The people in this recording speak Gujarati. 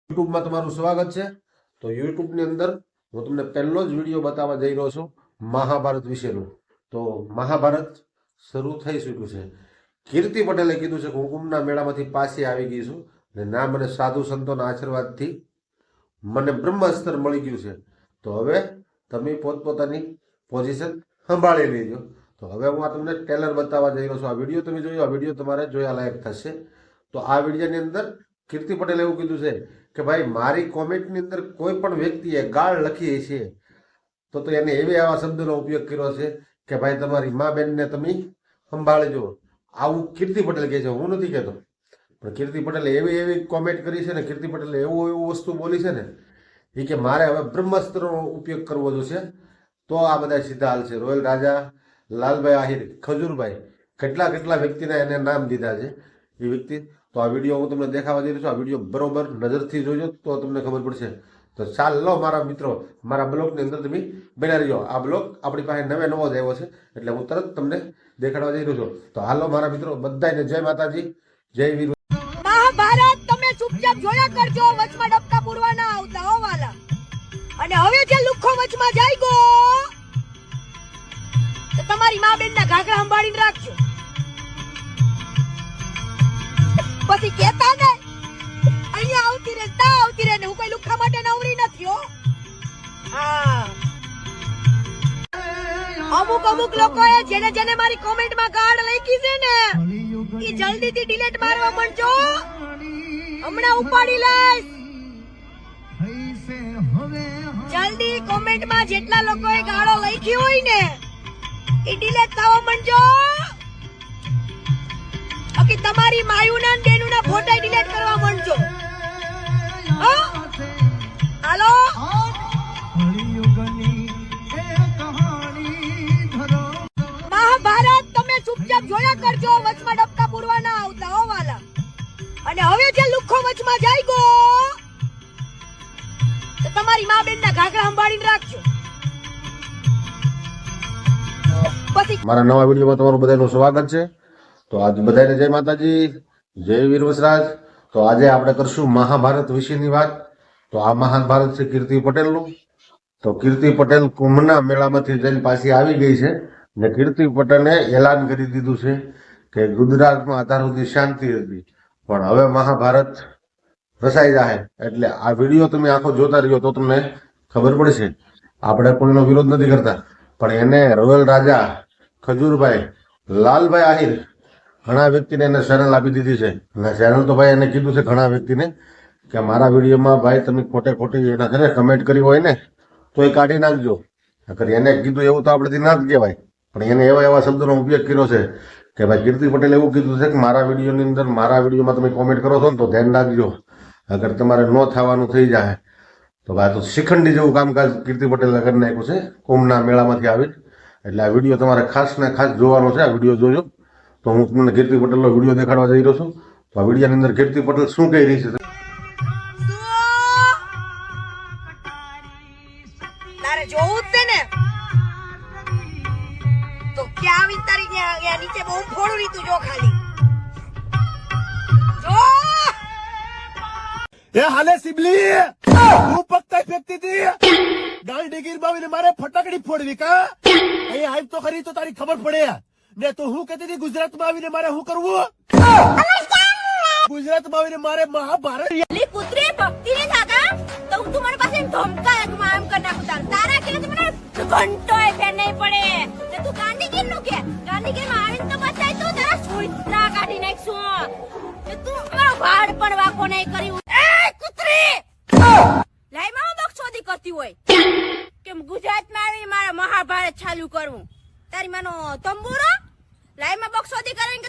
યુટ્યુબ માં તમારું સ્વાગત છે। તો યુટ્યુબ ની અંદર હું તમને પહેલો જ વિડીયો બતાવવા જઈ રહ્યો છું મહાભારત વિશેનું। તો મહાભારત શરૂ થઈ ચૂક્યું છે। કીર્તિ પટેલે કીધું છે કે હું કુંભના મેળામાંથી પાછી આવી ગઈ છું અને ના મને સાધુ સંતોના આશીર્વાદથી મને બ્રહ્માસ્ત્ર મળી ગયું છે। તો હવે તમે પોતપોતાની પોઝિશન સંભાળી લેજો। તો હવે હું આ તમને ટ્રેલર બતાવવા જઈ રહ્યો છું। આ વિડીયો તમે જોયો, આ વિડીયો તમારે જોયા લાયક થશે। તો આ વિડીયોની અંદર કીર્તિ પટેલે એવું કીધું છે કે ભાઈ મારી કોમેન્ટની અંદર કોઈ પણ વ્યક્તિએ ગાળ લખી છે તો એને એવી આવા શબ્દનો ઉપયોગ કર્યો છે કે ભાઈ તમારી મા બેનને તમે સંભાળજો। આવું કીર્તિ પટેલ કહે છે, હું નથી કહેતો। પણ કીર્તિ પટેલે એવી કોમેન્ટ કરી છે ને, કીર્તિ પટેલે એવું વસ્તુ બોલી છે ને એ કે મારે હવે બ્રહ્માસ્ત્રનો ઉપયોગ કરવો જોશે તો આ બધા સીધા હાલશે। રોયલ રાજા, લાલભાઈ આહિર, ખજૂરભાઈ, કેટલા વ્યક્તિના એને નામ દીધા છે એ વ્યક્તિ। તો આ વિડીયો હું તમને દેખાવા જઈ રહ્યો છું। આ વિડીયો બરોબર નજરથી જોજો તો તમને ખબર પડશે। તો ચાલો મારા મિત્રો, મારા બ્લોગની અંદર તમે બન્યા રહીજો। આ બ્લોગ આપણી પાસે નવો જ આવ્યો છે એટલે હું તરત તમને દેખાડવા જઈ રહ્યો છું। તો હાલો મારા મિત્રો, બધાને જય માતાજી, જય વીર। મહાભારત તમે ચૂપચાપ જોયા કરજો, વચમાં ડબકા પૂરવા ના આવતા હો વાલા। અને હવે જે લુખો વચમાં જાય ગો તો તમારી મા બેન ના ઘાઘરા સંભાળીને રાખજો, પછી કેતા ને અહીંયા આવતી રે તા આવતી રે ને હું કોઈ લુખા માટે નવરી નથી હો। હા, અમુક લોકોએ જેને મારી કોમેન્ટમાં ગાળ લખી છે ને એ જલ્દીથી ડિલીટ મારવા માંડજો, હમણાં ઉપાડી લઈશ। જલ્દી કોમેન્ટમાં જેટલા લોકોએ ગાળો લખી હોય ને એ ડિલીટ થવા માંડજો, કે તમારી માયુના ને બેનુના ફોટા ડિલીટ કરવા માંડજો। હાલો, મહાભારત તમે ચૂપચાપ જોયા કરજો, વચમાં ડબકા પૂરવા ના આવતા હો વાલા। અને હવે જે લુખો વચમાં જાય ગો તો તમારી મા બેન ના ઘાઘરા સંભાળીને રાખજો, પછી મારા નવા વિડીયોમાં તમારું બધાનું સ્વાગત છે। તો આજ બધાને જય માતાજી, જય વીર વસરાજ। તો આજે આપણે કરશું મહાભારત વિશેની વાત। તો આ મહાભારત છે કીર્તિ પટેલનું। તો કીર્તિ પટેલ કુંભના મેળામાંથી જઈને પાછી આવી ગઈ છે ને કીર્તિ પટેલે એલાન કરી દીધું છે કે ગુજરાતમાં અત્યાર સુધી શાંતિ હતી પણ હવે મહાભારત રસાઈ જાય। એટલે આ વિડીયો તમે આખો જોતા રહ્યો તો તમને ખબર પડશે। આપણે કોઈનો વિરોધ નથી કરતા પણ એને રોયલ રાજા, ખજૂરભાઈ, લાલભાઈ આહિર ઘણા વ્યક્તિને એને ચેનલ આપી દીધી છે અને ચેનલ તો ભાઈ એને કીધું છે ઘણા વ્યક્તિને કે મારા વિડીયોમાં ભાઈ તમે ખોટી એના છે કમેન્ટ કરી હોય ને તો એ કાઢી નાખજો। અગર એને કીધું એવું તો આપણેથી ના જ કહેવાય પણ એને એવા શબ્દોનો ઉપયોગ કર્યો છે કે ભાઈ કીર્તિ પટેલે એવું કીધું છે કે મારા વિડીયોની અંદર, મારા વિડીયોમાં તમે કોમેન્ટ કરો છો ને તો ધ્યાન રાખજો, અગર તમારે ન થવાનું થઈ જાય તો ભાઈ તો શિખંડી જેવું કામકાજ કીર્તિ પટેલે કરી નાખ્યું છે કુંભના મેળામાંથી આવી। એટલે આ વિડીયો તમારે ખાસ ને ખાસ જોવાનો છે। આ વિડીયો જોજો। તો હું તમને કીર્તિ પટેલનો વિડીયો દેખાડવા જઈ રહ્યો છું। તો આ વિડીયોની અંદર કીર્તિ પટેલ શું કહી રહી છે તારે જોવું જ છે ને તો ક્યાં આવી તારી ત્યાં નીચે બહુ ફોડું રીતું જો ખાલી જો એ હાલે સિબલી હું પકતા ફેંકતી હતી દાંડી ગીરબાવીને મારે ફટાકડી ફોડવી કા અહીં આવ તો ખરી તો તારી ખબર પડે ને તો હું કહેતી હતી ગુજરાતમાં આવીને મારે શું કરવું? ગુજરાતમાં આવીને મારે મહાભારત પુત્રી ભક્તિ ને થાકા તો હું તું મારી પાસે ધમકા તું આમ કર નાખું તારા કે મને ઘંટોય ફેર નહીં પડે ને તું ગાંધીગીર નું કે ગાંધીગીર માં આવીને તો બચાય તો તારા સુઈત્રા કાઢી નાખશું કે તું મારો વાડ પણ વાકો નહીં કર્યું। એ કુતરી લાઈ માં બક્ષોદી કરતી હોય કે ગુજરાતમાં આવી મારા મહાભારત ચાલુ કરવું, તારી માનો તંબુરો લાઈ માં બક્ષોદી કરીને